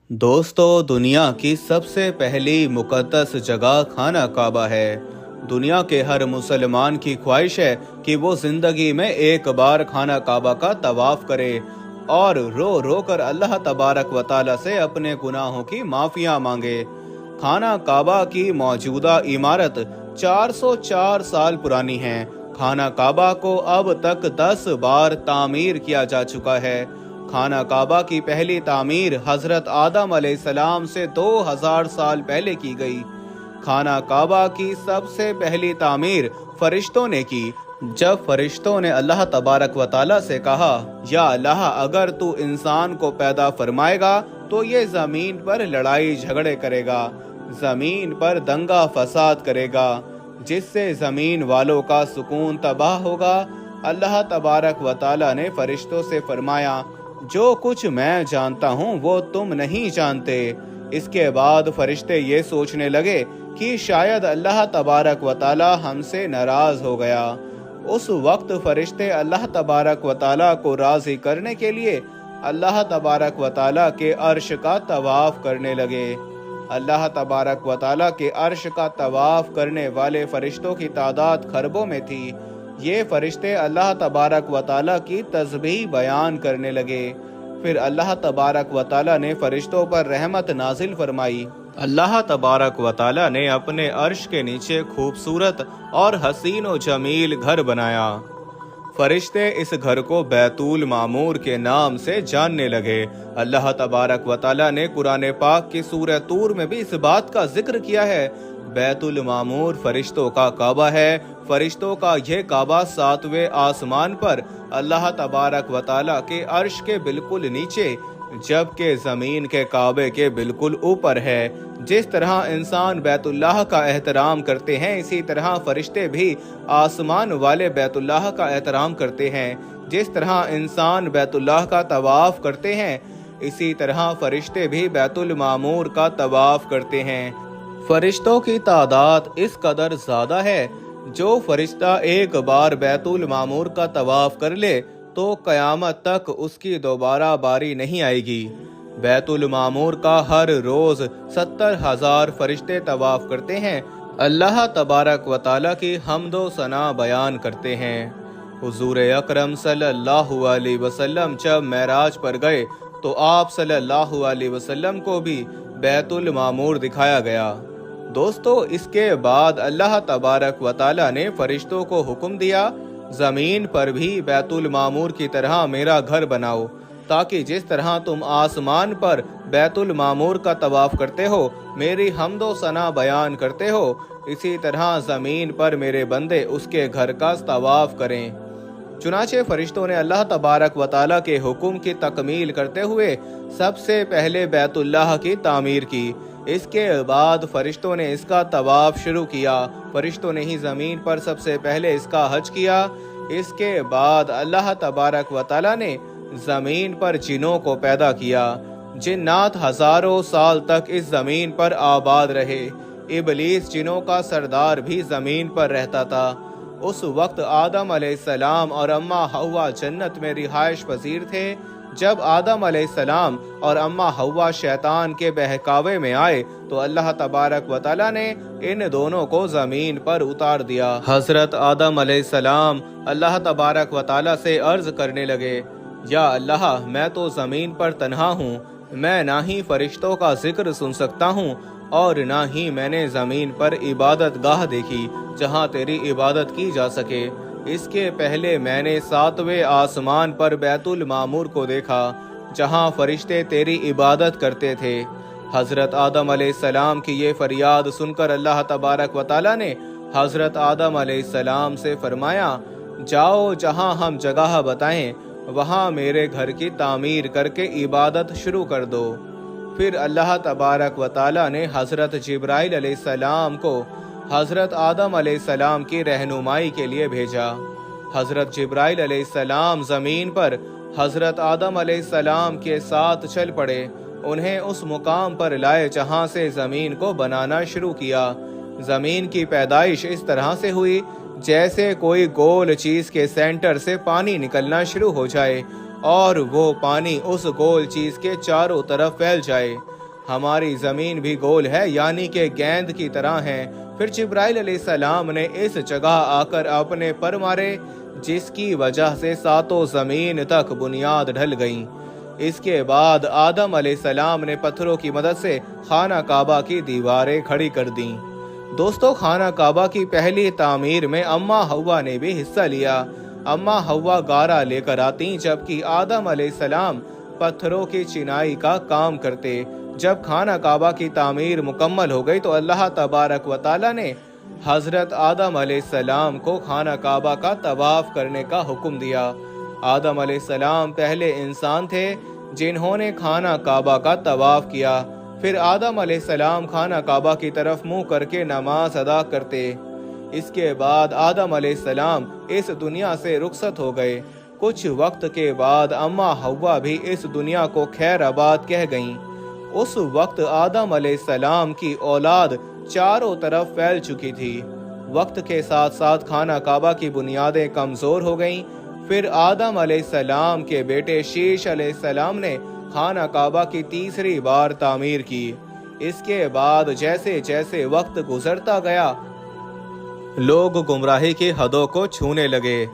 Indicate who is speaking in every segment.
Speaker 1: दोस्तों, दुनिया की सबसे पहली मुक़द्दस जगह खाना काबा है। दुनिया के हर मुसलमान की ख्वाहिश है कि वो ज़िंदगी में एक बार खाना काबा का तवाफ़ करे और रो रो कर अल्लाह तबारक व तआला से अपने गुनाहों की माफ़िया मांगे। खाना काबा की मौजूदा इमारत 404 साल पुरानी है। खाना काबा को अब तक 10 बार तामीर किया जा चुका है। खाना काबा की पहली तामीर हजरत आदम अलैहिस्सलाम से 2000 साल पहले की गई। खाना काबा की सबसे पहली तामीर फरिश्तों ने की। जब फरिश्तों ने अल्लाह तबारक व तआला से कहा, या अल्लाह, अगर तू इंसान को पैदा फरमाएगा तो ये जमीन पर लड़ाई झगड़े करेगा, जमीन पर दंगा फसाद करेगा, जिससे जमीन वालों का सुकून तबाह होगा। अल्लाह तबारक व तआला ने फरिश्तों से फरमाया, जो कुछ मैं जानता हूँ वो तुम नहीं जानते। इसके बाद फरिश्ते ये सोचने लगे कि शायद अल्लाह तबारक व तआला हमसे नाराज हो गया। उस वक्त फरिश्ते अल्लाह तबारक व तआला को राजी करने के लिए अल्लाह तबारक व तआला के अर्श का तवाफ करने लगे। अल्लाह तबारक व तआला के अर्श का तवाफ करने वाले फरिश्तों की तादाद खरबों में थी। ये फरिश्ते अल्लाह तबारक व तआला की तस्बीह बयान करने लगे। फिर अल्लाह तबारक व तआला ने फरिश्तों पर रहमत नाजिल फरमाई। अल्लाह तबारक व तआला ने अपने अर्श के नीचे खूबसूरत और हसीन व जमील घर बनाया। फरिश्ते इस घर को बैतुल मामूर के नाम से जानने लगे। अल्लाह तबारक व तआला ने कुरान पाक की सूरह तूर में भी इस बात का जिक्र किया है। बैतुल मामूर फरिश्तों का काबा है। फरिश्तों का यह काबा 7वें आसमान पर अल्लाह तबारक व तआला के अर्श के बिल्कुल नीचे, जबकि जमीन के काबे के बिल्कुल ऊपर है। जिस तरह इंसान बैतुल्लाह का एहतराम करते हैं, इसी तरह फरिश्ते भी आसमान वाले बैतुल्लाह का एहतराम करते हैं। जिस तरह इंसान बैतुल्लाह का तवाफ करते हैं, इसी तरह फरिश्ते भी बैतुल मामूर का तवाफ करते हैं। फरिश्तों की तादाद इस कदर ज्यादा है, जो फरिश्ता एक बार बैतुल मामूर का तवाफ कर ले तो कयामत तक उसकी दोबारा बारी नहीं आएगी। बैतुल मामूर का हर रोज 70,000 फरिश्ते तवाफ करते हैं। अल्लाह तबारक व तआला की हम्दो सना बयान करते हैं। हुजूर अकरम सल्लल्लाहु अलैहि वसल्लम जब मेराज पर गए तो आप सल्लल्लाहु अलैहि वसल्लम को भी बैतुल मामूर दिखाया गया। दोस्तों, इसके बाद अल्लाह तबारक व तआला ने फरिश्तों को हुक्म दिया, जमीन पर भी बैतुल मामूर की तरह मेरा घर बनाओ, ताकि जिस तरह तुम आसमान पर बैतुल मामूर का तवाफ करते हो, मेरी हम्दो सना बयान करते हो, इसी तरह जमीन पर मेरे बंदे उसके घर का तवाफ करें। चुनाचे फरिश्तों ने अल्लाह तबारक व तआला के हुक्म की तकमील करते हुए सबसे पहले बैतुल्लाह की तामीर की। इसके बाद फरिश्तों ने इसका तवाफ शुरू किया। फरिश्तों ने ही ज़मीन पर सबसे पहले इसका हज किया। इसके बाद अल्लाह तबारक व तआला ने ज़मीन पर जिनों को पैदा किया। जिन्नात हज़ारों साल तक इस ज़मीन पर आबाद रहे। इबलीस जिनों का सरदार भी ज़मीन पर रहता था। उस वक्त आदम अलैहिस्सलाम और अम्मा हव्वा जन्नत में रिहाइश पजीर थे। जब आदम अलैहिस्सलाम और अम्मा हव्वा शैतान के बहकावे में आए तो अल्लाह तबारक व तआला ने इन दोनों को जमीन पर उतार दिया। हजरत आदम अलैहिस्सलाम अल्लाह तबारक व तआला से अर्ज करने लगे, या अल्लाह, मैं तो जमीन पर तन्हा हूँ, मैं ना ही फरिश्तों का जिक्र सुन सकता हूँ और ना ही मैंने जमीन पर इबादत गाह देखी जहाँ तेरी इबादत की जा सके। इसके पहले मैंने 7वें आसमान पर बैतुल मामूर को देखा, जहाँ फरिश्ते तेरी इबादत करते थे। हजरत आदम अलैहिस्सलाम की ये फरियाद सुनकर अल्लाह तबारक व तआला ने हजरत आदम अलैहिस्सलाम से फरमाया, जाओ, जहाँ हम जगह बताएं वहाँ मेरे घर की तामीर करके इबादत शुरू कर दो। फिर अल्लाह तबारक व तआला ने हजरत जिब्राइल अलैहिस्सलाम को हजरत आदम अलैहिस्सलाम की रहनुमाई के लिए भेजा। हजरत जिब्राइल अलैहिस्सलाम जमीन पर हजरत आदम अलैहिस्सलाम के साथ चल पड़े। उन्हें उस मुकाम पर लाए जहां से जमीन को बनाना शुरू किया। जमीन की पैदाइश इस तरह से हुई जैसे कोई गोल चीज के सेंटर से पानी निकलना शुरू हो जाए और वो पानी उस गोल चीज के चारों तरफ फैल जाए। ہماری زمین بھی گول ہے، یعنی کہ گیند کی طرح ہے۔ پھر جبرائیل علیہ السلام نے اس جگہ آ کر اپنے پر مارے، جس کی وجہ سے ساتوں زمین تک بنیاد ڈھل گئیں۔ اس کے بعد آدم علیہ السلام نے پتھروں کی مدد سے خانہ کعبہ کی دیواریں کھڑی کر دیں۔ دوستو، خانہ کعبہ کی پہلی تعمیر میں اماں حوا نے بھی حصہ لیا۔ اماں حوا گارا لے کر آتی، جبکہ آدم علیہ السلام پتھروں کی چنائی کا کام کرتے۔ جب خانہ کعبہ کی تعمیر مکمل ہو گئی تو اللہ تبارک و تعالی نے حضرت آدم علیہ السلام کو خانہ کعبہ کا طواف کرنے کا حکم دیا۔ آدم علیہ السلام پہلے انسان تھے جنہوں نے خانہ کعبہ کا طواف کیا۔ پھر آدم علیہ السلام خانہ کعبہ کی طرف منہ کر کے نماز ادا کرتے۔ اس کے بعد آدم علیہ السلام اس دنیا سے رخصت ہو گئے۔ کچھ وقت کے بعد اماں حوا بھی اس دنیا کو خیر آباد کہہ گئیں۔ اس وقت آدم علیہ السلام کی اولاد چاروں طرف پھیل چکی تھی۔ وقت کے ساتھ ساتھ خانہ کعبہ کی بنیادیں کمزور ہو گئیں۔ پھر آدم علیہ السلام کے بیٹے شیش علیہ السلام نے خانہ کعبہ کی تیسری بار تعمیر کی۔ اس کے بعد جیسے جیسے وقت گزرتا گیا، لوگ گمراہی کی حدوں کو چھونے لگے۔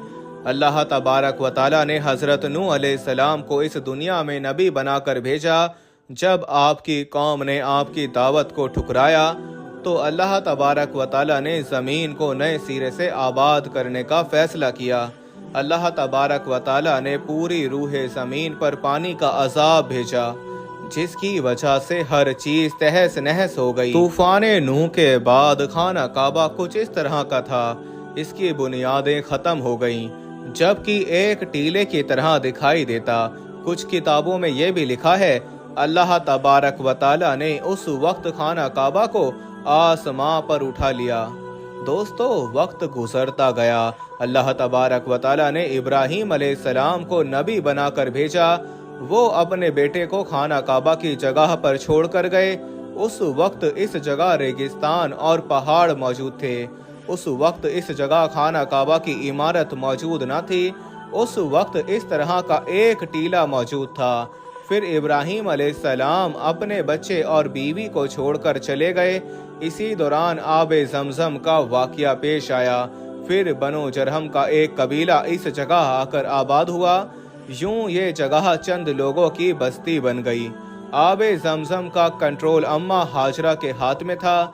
Speaker 1: اللہ تبارک و تعالی نے حضرت نوح علیہ السلام کو اس دنیا میں نبی بنا کر بھیجا۔ جب آپ کی قوم نے آپ کی دعوت کو ٹھکرایا تو اللہ تبارک و تعالی نے زمین کو نئے سرے سے آباد کرنے کا فیصلہ کیا۔ اللہ تبارک و تعالی نے پوری روح زمین پر پانی کا عذاب بھیجا، جس کی وجہ سے ہر چیز تہس نہس ہو گئی۔ طوفان نوح کے بعد خانہ کعبہ کچھ اس طرح کا تھا۔ اس کی بنیادیں ختم ہو گئیں، جبکہ ایک ٹیلے کی طرح دکھائی دیتا۔ کچھ کتابوں میں یہ بھی لکھا ہے، اللہ تبارک و تعالی نے اس وقت خانہ کعبہ کو آسماں پر اٹھا لیا۔ دوستو، وقت گزرتا گیا۔ اللہ تبارک و تعالی نے ابراہیم علیہ السلام کو نبی بنا کر بھیجا۔ وہ اپنے بیٹے کو خانہ کعبہ کی جگہ پر چھوڑ کر گئے۔ اس وقت اس جگہ ریگستان اور پہاڑ موجود تھے۔ اس وقت اس جگہ خانہ کعبہ کی عمارت موجود نہ تھی۔ اس وقت اس طرح کا ایک ٹیلہ موجود تھا۔ پھر ابراہیم علیہ السلام اپنے بچے اور بیوی کو چھوڑ کر چلے گئے۔ اسی دوران آب زمزم کا واقعہ پیش آیا۔ پھر بنو جرہم کا ایک قبیلہ اس جگہ آ کر آباد ہوا۔ یوں یہ جگہ چند لوگوں کی بستی بن گئی۔ آب زمزم کا کنٹرول اماں ہاجرہ کے ہاتھ میں تھا،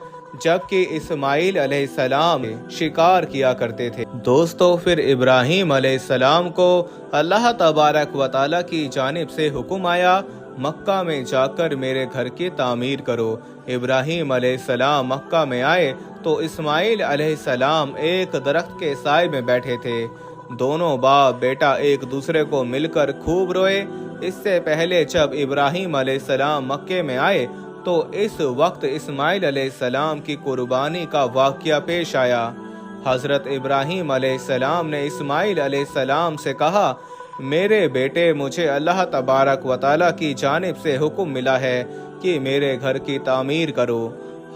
Speaker 1: جبکہ اسماعیل علیہ السلام شکار کیا کرتے تھے۔ دوستو، پھر ابراہیم علیہ السلام کو اللہ تبارک و تعالی کی جانب سے حکم آیا، مکہ میں جا کر میرے گھر کی تعمیر کرو۔ ابراہیم علیہ السلام مکہ میں آئے تو اسماعیل علیہ السلام ایک درخت کے سائے میں بیٹھے تھے۔ دونوں باپ بیٹا ایک دوسرے کو مل کر خوب روئے۔ اس سے پہلے جب ابراہیم علیہ السلام مکے میں آئے تو اس وقت اسماعیل علیہ السلام کی قربانی کا واقعہ پیش آیا۔ حضرت ابراہیم علیہ السلام نے اسماعیل علیہ السلام سے کہا، میرے بیٹے، مجھے اللہ تبارک و تعالی کی جانب سے حکم ملا ہے کہ میرے گھر کی تعمیر کرو۔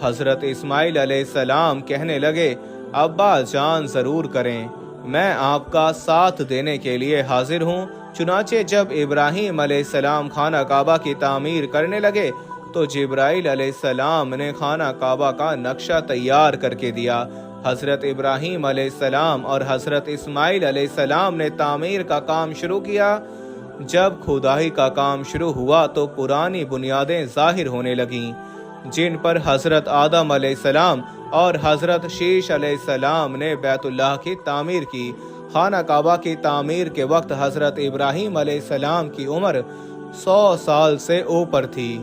Speaker 1: حضرت اسماعیل علیہ السلام کہنے لگے، ابا جان ضرور کریں، میں آپ کا ساتھ دینے کے لیے حاضر ہوں۔ چنانچہ جب ابراہیم علیہ السلام خانہ کعبہ کی تعمیر کرنے لگے تو جبرائیل علیہ السلام نے خانہ کعبہ کا نقشہ تیار کر کے دیا۔ حضرت ابراہیم علیہ السلام اور حضرت اسماعیل علیہ السلام نے تعمیر کا کام شروع کیا۔ جب کھدائی کا کام شروع ہوا تو پرانی بنیادیں ظاہر ہونے لگیں، جن پر حضرت آدم علیہ السلام اور حضرت شیش علیہ السلام نے بیت اللہ کی تعمیر کی۔ خانہ کعبہ کی تعمیر کے وقت حضرت ابراہیم علیہ السلام کی عمر 100 سال سے اوپر تھی۔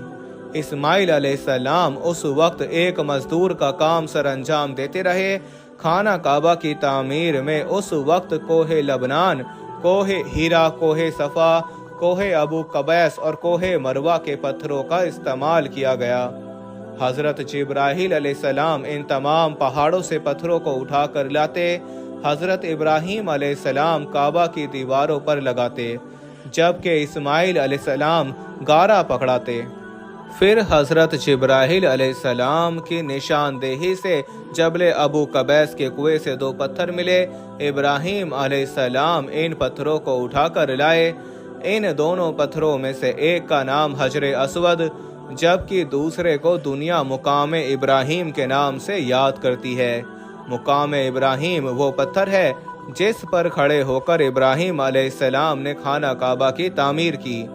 Speaker 1: اسماعیل علیہ السلام اس وقت ایک مزدور کا کام سر انجام دیتے رہے۔ خانہ کعبہ کی تعمیر میں اس وقت کوہ لبنان، کوہ ہیرا، کوہ صفا، کوہ ابو قبیس اور کوہ مروہ کے پتھروں کا استعمال کیا گیا۔ حضرت جبرائیل علیہ السلام ان تمام پہاڑوں سے پتھروں کو اٹھا کر لاتے۔ حضرت ابراہیم علیہ السلام کعبہ کی دیواروں پر لگاتے، جبکہ اسماعیل علیہ السلام گارا پکڑاتے۔ پھر حضرت جبرائیل علیہ السلام کی نشاندہی سے جبل ابو قبیس کے کنویں سے 2 پتھر ملے۔ ابراہیم علیہ السلام ان پتھروں کو اٹھا کر لائے۔ ان دونوں پتھروں میں سے ایک کا نام حجر اسود، जबकि दूसरे को दुनिया मुकाम इब्राहिम के नाम से याद करती है। मुकाम इब्राहिम वो पत्थर है जिस पर खड़े होकर इब्राहिम अलैहिस्सलाम ने खाना काबा की तामीर की।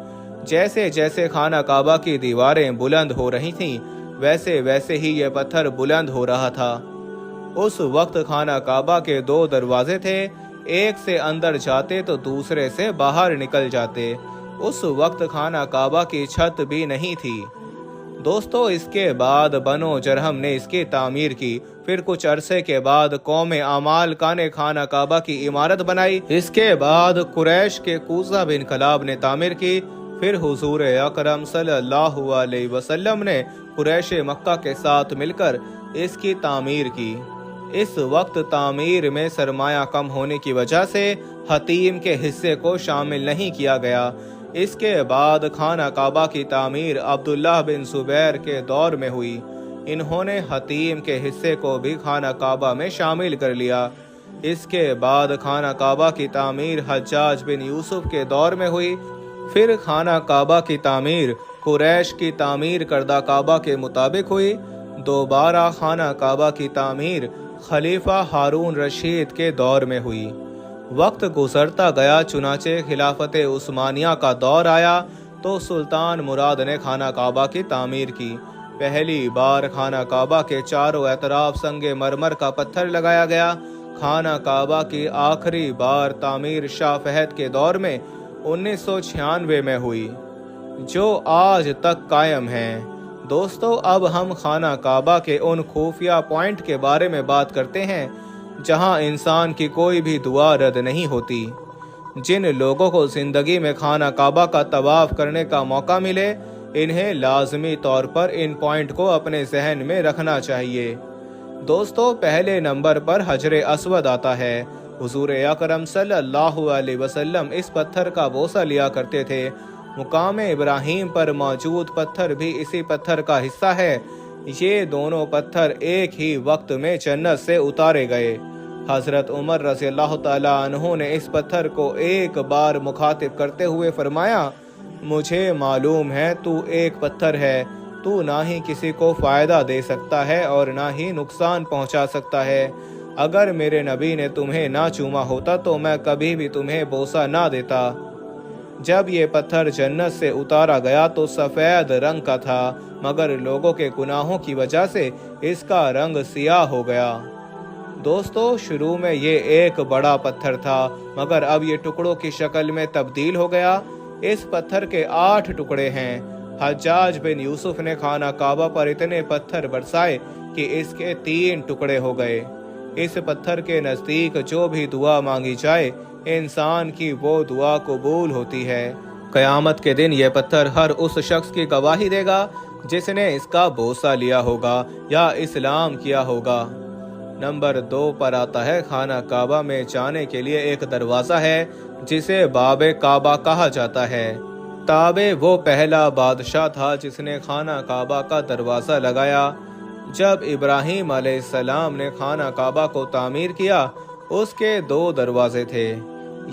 Speaker 1: जैसे जैसे खाना काबा की दीवारें बुलंद हो रही थीं, वैसे वैसे ही यह पत्थर बुलंद हो रहा था। उस वक्त खाना काबा के 2 दरवाजे थे, एक से अंदर जाते तो दूसरे से बाहर निकल जाते। उस वक्त खाना काबा की छत भी नहीं थी। दोस्तों, इसके बाद बनो जरहम ने इसकी तामीर की। फिर कुछ अरसे के बाद कौम अमालका ने खाना काबा की इमारत बनाई। इसके बाद कुरैश के कूजा बिन कलाब ने तामीर की। फिर हुजूर अकरम सल्लल्लाहु अलैहि वसल्लम ने कुरैश मक्का के साथ मिलकर इसकी तामीर की। इस वक्त तामीर में सरमाया कम होने की वजह से हतीम के हिस्से को शामिल नहीं किया गया। इसके बाद खाना काबा की तामीर अब्दुल्लाह बिन जुबैर के दौर में हुई। इन्होंने हतीम के हिस्से को भी खाना काबा में शामिल कर लिया। इसके बाद खाना काबा की तामीर हज्जाज बिन यूसुफ के दौर में हुई। फिर खाना काबा की तामीर कुरैश की तामीर करदा काबा के मुताबिक हुई। दोबारा खाना काबा की तामीर खलीफा हारून रशीद के दौर में हुई। वक्त गुजरता गया, चुनाचे खिलाफत उस्मानिया का दौर आया तो सुल्तान मुराद ने खाना काबा की तामीर की। पहली बार खाना काबा के चारों एतराफ संगे मरमर का पत्थर लगाया गया। खाना काबा की आखिरी बार तामीर शाह फहद के दौर में 1996 में हुई, जो आज तक कायम है। दोस्तों, अब हम खाना काबा के उन खुफिया पॉइंट के बारे में बात करते हैं जहां इंसान की कोई भी दुआ रद्द नहीं होती। जिन लोगों को जिंदगी में खाना काबा का तवाफ करने का मौका मिले, इन्हें लाजमी तौर पर इन पॉइंट को अपने जहन में रखना चाहिए। दोस्तों, पहले नंबर पर हजरे अस्वद आता है। हुजूर अकरम सल्लल्लाहु अलैहि वसल्लम इस पत्थर का बोसा लिया करते थे। मुकाम इब्राहिम पर मौजूद पत्थर भी इसी पत्थर का हिस्सा है। ये दोनों पत्थर एक ही वक्त में जन्नत से उतारे गए। हजरत उमर रज़ियल्लाहु ताला अन्हु ने इस पत्थर को एक बार मुखातिब करते हुए फरमाया, मुझे मालूम है तू एक पत्थर है, तू ना ही किसी को फायदा दे सकता है और ना ही नुकसान पहुंचा सकता है। अगर मेरे नबी ने तुम्हें ना चूमा होता तो मैं कभी भी तुम्हें बोसा ना देता। जब ये पत्थर जन्नत से उतारा गया तो सफ़ेद रंग का था, मगर लोगों के गुनाहों की वजह से इसका रंग सियाह हो गया। दोस्तों, शुरू में ये एक बड़ा पत्थर था, मगर अब ये टुकड़ों की शक्ल में तब्दील हो गया। इस पत्थर के 8 टुकड़े हैं। हज्जाज बिन यूसुफ ने खाना काबा पर इतने पत्थर बरसाए कि इसके 3 टुकड़े हो गए। इस पत्थर के नज़दीक जो भी दुआ मांगी जाए, इंसान की वो दुआ कबूल होती है। क़यामत के दिन यह पत्थर हर उस शख्स की गवाही देगा जिसने इसका बोसा लिया होगा या इस्लाम किया होगा। नंबर 2 पर आता है, खाना काबा में जाने के लिए एक दरवाज़ा है जिसे बाबे काबा कहा जाता है। ताबे वो पहला बादशाह था जिसने खाना काबा का दरवाज़ा लगाया। जब इब्राहिम अलैहिस्सलाम ने खाना काबा को तामीर किया, उसके 2 दरवाजे थे।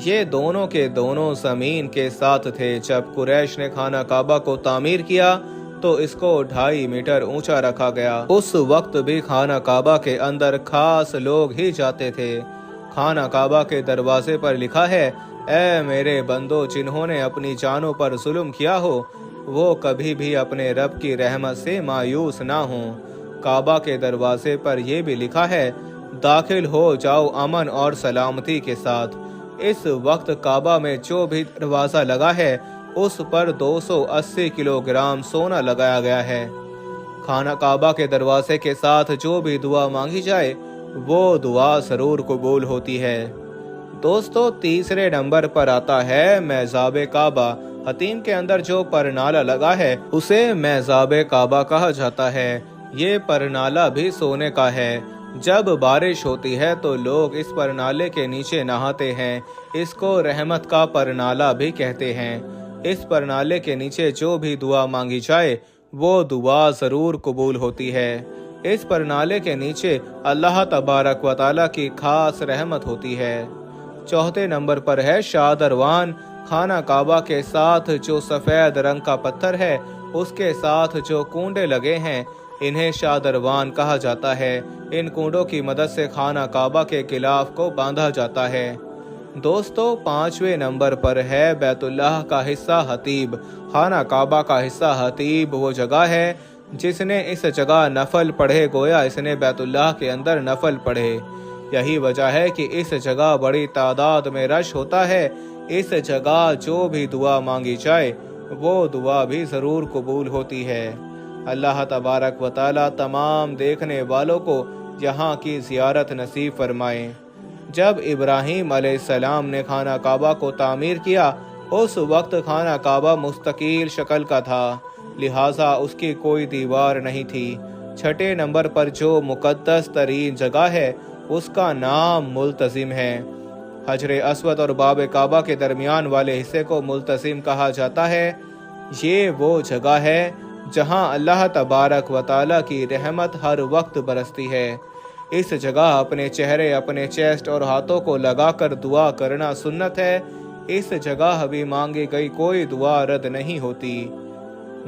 Speaker 1: ये दोनों के दोनों ज़मीन के साथ थे। जब कुरैश ने खाना काबा को तामीर किया तो इसको 2.5 मीटर ऊंचा रखा गया। उस वक्त भी खाना काबा के अंदर खास लोग ही जाते थे। खाना काबा के दरवाजे पर लिखा है, ऐ मेरे बंदो, जिन्होंने अपनी जानों पर जुल्म किया हो, वो कभी भी अपने रब की रहमत से मायूस ना हो। काबा के दरवाजे पर यह भी लिखा है, दाखिल हो जाओ अमन और सलामती के साथ। इस वक्त काबा में जो भी दरवाज़ा लगा है, उस पर 280 किलोग्राम सोना लगाया गया है। खाना काबा के दरवाजे के साथ जो भी दुआ मांगी जाए, वो दुआ जरूर कबूल होती है। दोस्तों, तीसरे नंबर पर आता है मेज़ाबे काबा। हतीम के अंदर जो परनाला लगा है, उसे मेज़ाबे काबा कहा जाता है। ये परनाला भी सोने का है। जब बारिश होती है तो लोग इस परनाले के नीचे नहाते हैं। इसको रहमत का परनाला भी कहते हैं। इस परनाले के नीचे जो भी दुआ मांगी जाए, वो दुआ जरूर कबूल होती है। इस परनाले के नीचे अल्लाह तबारक व तआला की खास रहमत होती है। चौथे नंबर पर है शादरवान। खाना काबा के साथ जो सफ़ेद रंग का पत्थर है, اس کے ساتھ جو کنڈے لگے ہیں انہیں شادروان کہا جاتا ہے۔ ان کنڈوں کی مدد سے خانہ کعبہ کے غلاف کو باندھا جاتا ہے۔ دوستو 5ویں نمبر پر ہے بیت اللہ کا حصہ حتیب۔ خانہ کعبہ کا حصہ حتیب وہ جگہ ہے جس نے اس جگہ نفل پڑھے گویا اس نے بیت اللہ کے اندر نفل پڑھے۔ یہی وجہ ہے کہ اس جگہ بڑی تعداد میں رش ہوتا ہے۔ اس جگہ جو بھی دعا مانگی جائے وہ دعا بھی ضرور قبول ہوتی ہے۔ اللہ تبارک و تعالی تمام دیکھنے والوں کو یہاں کی زیارت نصیب فرمائے۔ جب ابراہیم علیہ السلام نے خانہ کعبہ کو تعمیر کیا اس وقت خانہ کعبہ مستقل شکل کا تھا، لہٰذا اس کی کوئی دیوار نہیں تھی۔ 6 نمبر پر جو مقدس ترین جگہ ہے اس کا نام ملتزم ہے۔ حجر اسود اور باب کعبہ کے درمیان والے حصے کو ملتزم کہا جاتا ہے۔ یہ وہ جگہ ہے جہاں اللہ تبارک و تعالیٰ کی رحمت ہر وقت برستی ہے۔ اس جگہ اپنے چہرے، اپنے چیسٹ اور ہاتھوں کو لگا کر دعا کرنا سنت ہے۔ اس جگہ بھی مانگی گئی کوئی دعا رد نہیں ہوتی۔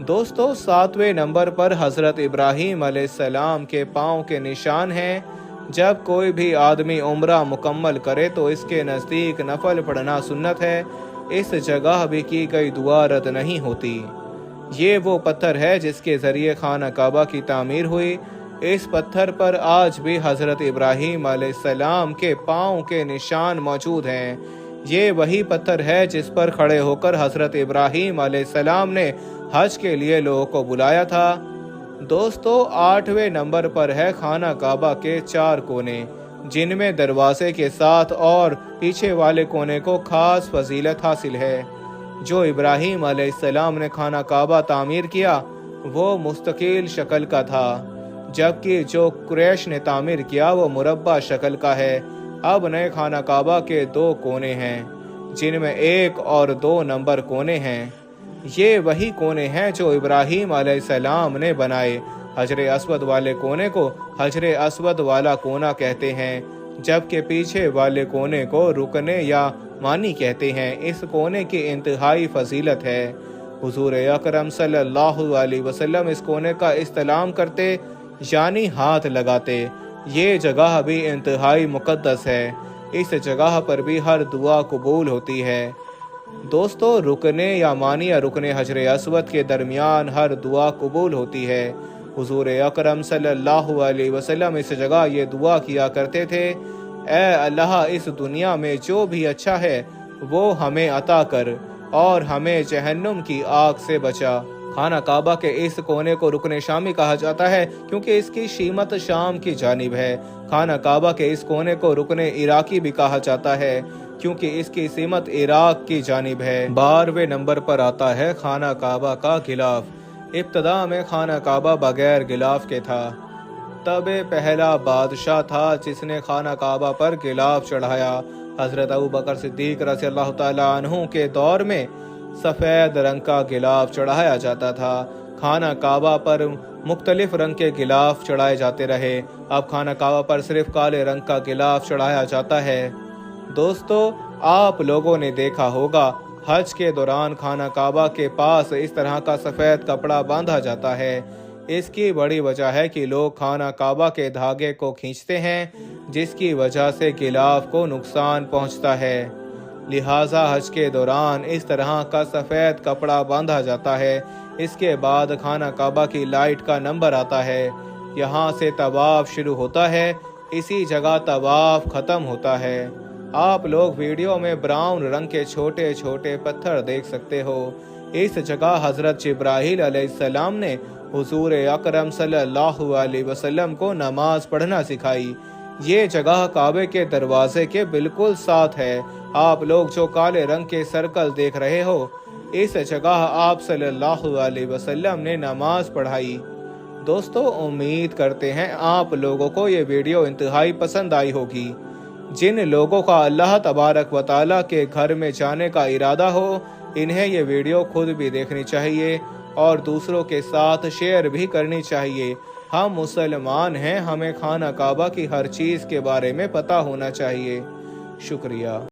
Speaker 1: دوستو 7ویں نمبر پر حضرت ابراہیم علیہ السلام کے پاؤں کے نشان ہیں۔ جب کوئی بھی آدمی عمرہ مکمل کرے تو اس کے نزدیک نفل پڑھنا سنت ہے۔ اس جگہ بھی کی گئی دعا رد نہیں ہوتی۔ یہ وہ پتھر ہے جس کے ذریعے خانہ کعبہ کی تعمیر ہوئی۔ اس پتھر پر آج بھی حضرت ابراہیم علیہ السلام کے پاؤں کے نشان موجود ہیں۔ یہ وہی پتھر ہے جس پر کھڑے ہو کر حضرت ابراہیم علیہ السلام نے حج کے لیے لوگوں کو بلایا تھا۔ دوستو 8ویں نمبر پر ہے خانہ کعبہ کے 4 کونے، جن میں دروازے کے ساتھ اور پیچھے والے کونے کو خاص فضیلت حاصل ہے۔ جو ابراہیم علیہ السلام نے خانہ کعبہ تعمیر کیا وہ مستقل شکل کا تھا، جبکہ جو قریش نے تعمیر کیا وہ مربع شکل کا ہے۔ اب نئے خانہ کعبہ کے 2 کونے ہیں جن میں 1 اور 2 نمبر کونے ہیں۔ یہ وہی کونے ہیں جو ابراہیم علیہ السلام نے بنائے۔ حجر اسود والے کونے کو حجر اسود والا کونا کہتے ہیں، جبکہ پیچھے والے کونے کو رکنے یا مانی کہتے ہیں۔ اس کونے کی انتہائی فضیلت ہے۔ حضور اکرم صلی اللہ علیہ وسلم اس کونے کا استلام کرتے یعنی ہاتھ لگاتے۔ یہ جگہ بھی انتہائی مقدس ہے۔ اس جگہ پر بھی ہر دعا قبول ہوتی ہے۔ دوستو رکنے یا مانی یا رکن حجر اسود کے درمیان ہر دعا قبول ہوتی ہے۔ حضور اکرم صلی اللہ علیہ وسلم اس جگہ یہ دعا کیا کرتے تھے، اے اللہ اس دنیا میں جو بھی اچھا ہے وہ ہمیں عطا کر اور ہمیں جہنم کی آگ سے بچا۔ خانہ کعبہ کے اس کونے کو رکن شامی کہا جاتا ہے کیونکہ اس کی شیمت شام کی جانب ہے۔ خانہ کعبہ کے اس کونے کو رکن عراقی بھی کہا جاتا ہے کیونکہ اس کی سمت عراق کی جانب ہے۔ 12ویں نمبر پر آتا ہے خانہ کعبہ کا غلاف۔ ابتدا میں خانہ کعبہ بغیر غلاف کے تھا، تب پہلا بادشاہ تھا جس نے خانہ کعبہ پر غلاف چڑھایا۔ حضرت ابوبکر صدیق رضی اللہ تعالیٰ عنہ کے دور میں سفید رنگ کا غلاف چڑھایا جاتا تھا۔ خانہ کعبہ پر مختلف رنگ کے غلاف چڑھائے جاتے رہے، اب خانہ کعبہ پر صرف کالے رنگ کا غلاف چڑھایا جاتا ہے۔ دوستو آپ لوگوں نے دیکھا ہوگا حج کے دوران خانہ کعبہ کے پاس اس طرح کا سفید کپڑا باندھا جاتا ہے۔ اس کی بڑی وجہ ہے کہ لوگ خانہ کعبہ کے دھاگے کو کھینچتے ہیں جس کی وجہ سے غلاف کو نقصان پہنچتا ہے، لہٰذا حج کے دوران اس طرح کا سفید کپڑا باندھا جاتا ہے۔ اس کے بعد خانہ کعبہ کی لائٹ کا نمبر آتا ہے، یہاں سے طواف شروع ہوتا ہے، اسی جگہ طواف ختم ہوتا ہے۔ آپ لوگ ویڈیو میں براؤن رنگ کے چھوٹے چھوٹے پتھر دیکھ سکتے ہو۔ اس جگہ حضرت جبرائیل علیہ السلام نے حضور اکرم صلی اللہ علیہ وسلم کو نماز پڑھنا سکھائی۔ یہ جگہ کعبے کے دروازے کے بالکل ساتھ ہے۔ آپ لوگ جو کالے رنگ کے سرکل دیکھ رہے ہو، اس جگہ آپ صلی اللہ علیہ وسلم نے نماز پڑھائی۔ دوستو امید کرتے ہیں آپ لوگوں کو یہ ویڈیو انتہائی پسند آئی ہوگی۔ جن لوگوں کا اللہ تبارک و تعالیٰ کے گھر میں جانے کا ارادہ ہو انہیں یہ ویڈیو خود بھی دیکھنی چاہیے اور دوسروں کے ساتھ شیئر بھی کرنی چاہیے۔ ہم مسلمان ہیں، ہمیں خانہ کعبہ کی ہر چیز کے بارے میں پتہ ہونا چاہیے۔ شکریہ۔